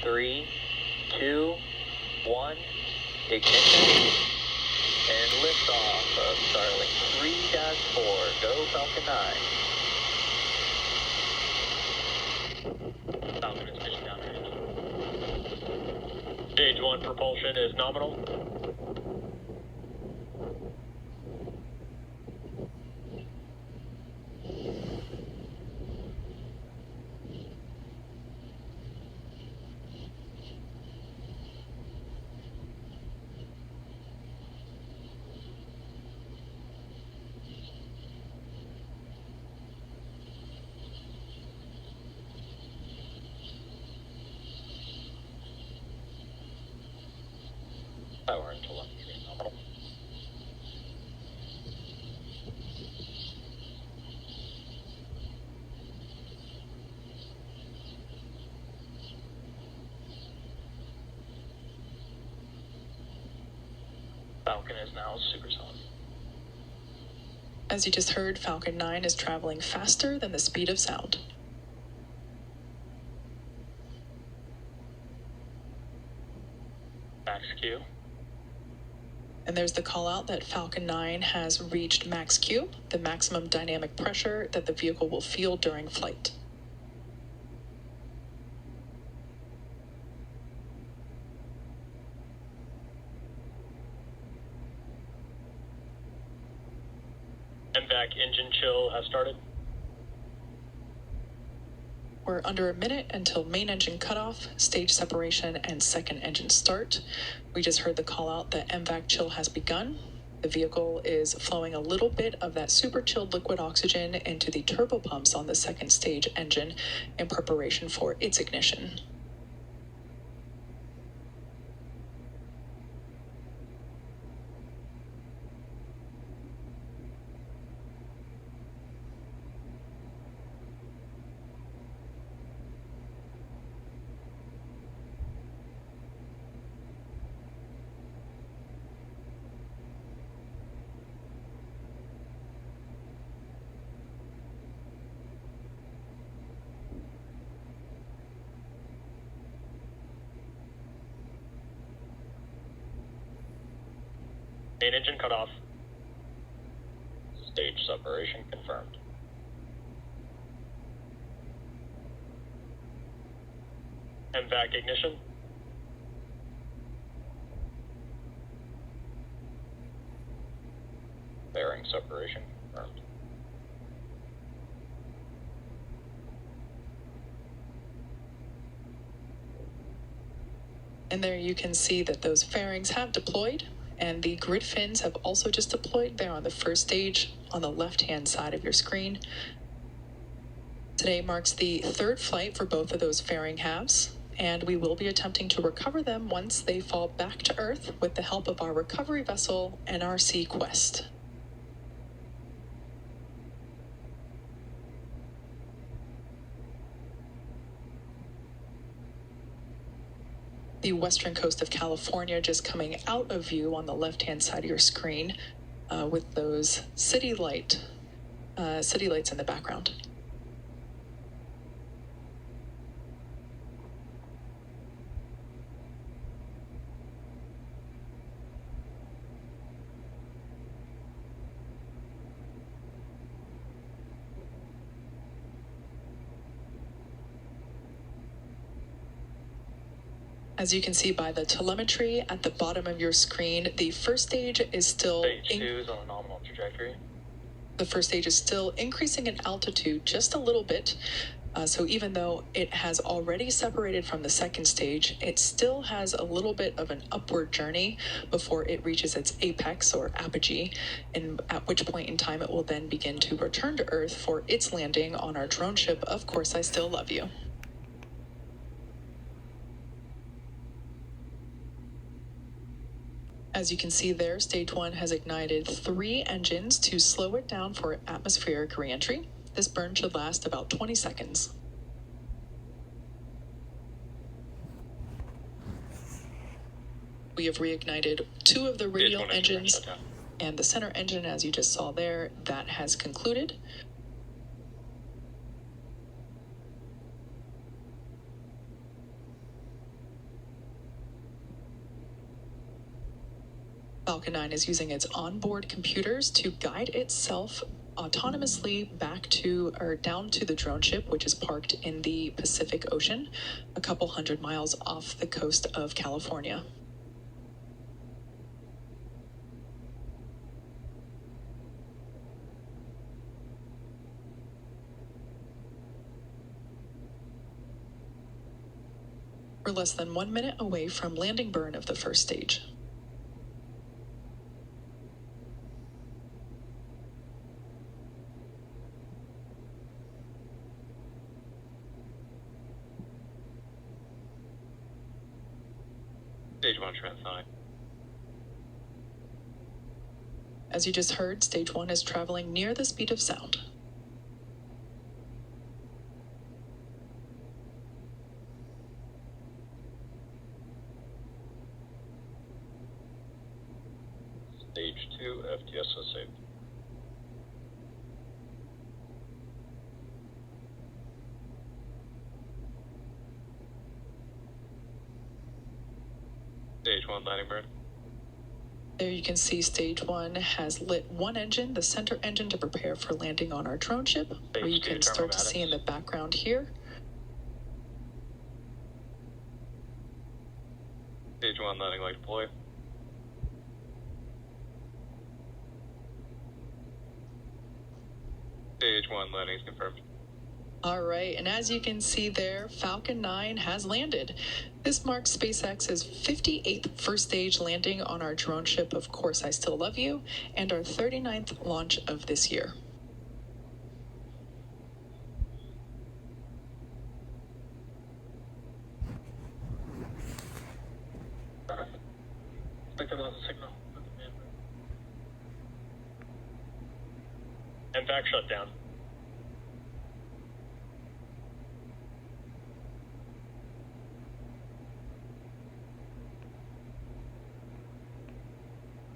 3, 2, 1, ignition, and liftoff of Starlink 3-4. Go Falcon 9. Falcon is mission downrange. Stage 1 propulsion is nominal. Power and telemetry is nominal. Falcon is now supersonic. As you just heard, Falcon 9 is traveling faster than the speed of sound. Max Q. And there's the call out that Falcon 9 has reached max Q, the maximum dynamic pressure that the vehicle will feel during flight. MVAC engine chill has started. We're under a minute until main engine cutoff, stage separation, and second engine start. We just heard the call out that MVAC chill has begun. The vehicle is flowing a little bit of that super chilled liquid oxygen into the turbopumps on the second stage engine in preparation for its ignition. Main engine cutoff. Stage separation confirmed. MVAC ignition. Bearing separation confirmed. And there you can see that those fairings have deployed, and the grid fins have also just deployed there on the first stage on the left-hand side of your screen. Today marks the third flight for both of those fairing halves, and we will be attempting to recover them once they fall back to Earth with the help of our recovery vessel, NRC Quest. The western coast of California just coming out of view on the left-hand side of your screen with those city lights in the background. As you can see by the telemetry at the bottom of your screen, the first stage is still... Stage 2 is on a nominal trajectory. The first stage is still increasing in altitude just a little bit. So even though it has already separated from the second stage, it still has a little bit of an upward journey before it reaches its apex or apogee, and at which point in time it will then begin to return to Earth for its landing on our drone ship, Of Course I Still Love You. As you can see there, Stage 1 has ignited 3 engines to slow it down for atmospheric reentry. This burn should last about 20 seconds. We have reignited 2 of the radial engines, and the center engine, as you just saw there, that has concluded. Falcon 9 is using its onboard computers to guide itself autonomously back to or down to the drone ship, which is parked in the Pacific Ocean, a couple 100 miles off the coast of California. We're less than 1 minute away from landing burn of the first stage. Stage 1 transonic. As you just heard, stage 1 is traveling near the speed of sound. Stage 2 FTSO saved. Stage 1 landing burn. There you can see stage 1 has lit one engine, the center engine, to prepare for landing on our drone ship, where you can start to see in the background here. Stage 1 landing light deployed. Stage 1 landing is confirmed. All right, and as you can see there, Falcon 9 has landed. This marks SpaceX's 58th first stage landing on our drone ship, Of Course I Still Love You, and our 39th launch of this year. Signal. MVAC shut down.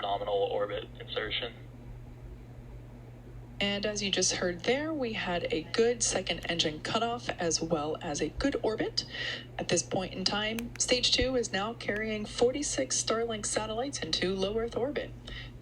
Nominal orbit insertion. And as you just heard there, we had a good second engine cutoff as well as a good orbit. At this point in time, stage 2 is now carrying 46 Starlink satellites into low Earth orbit.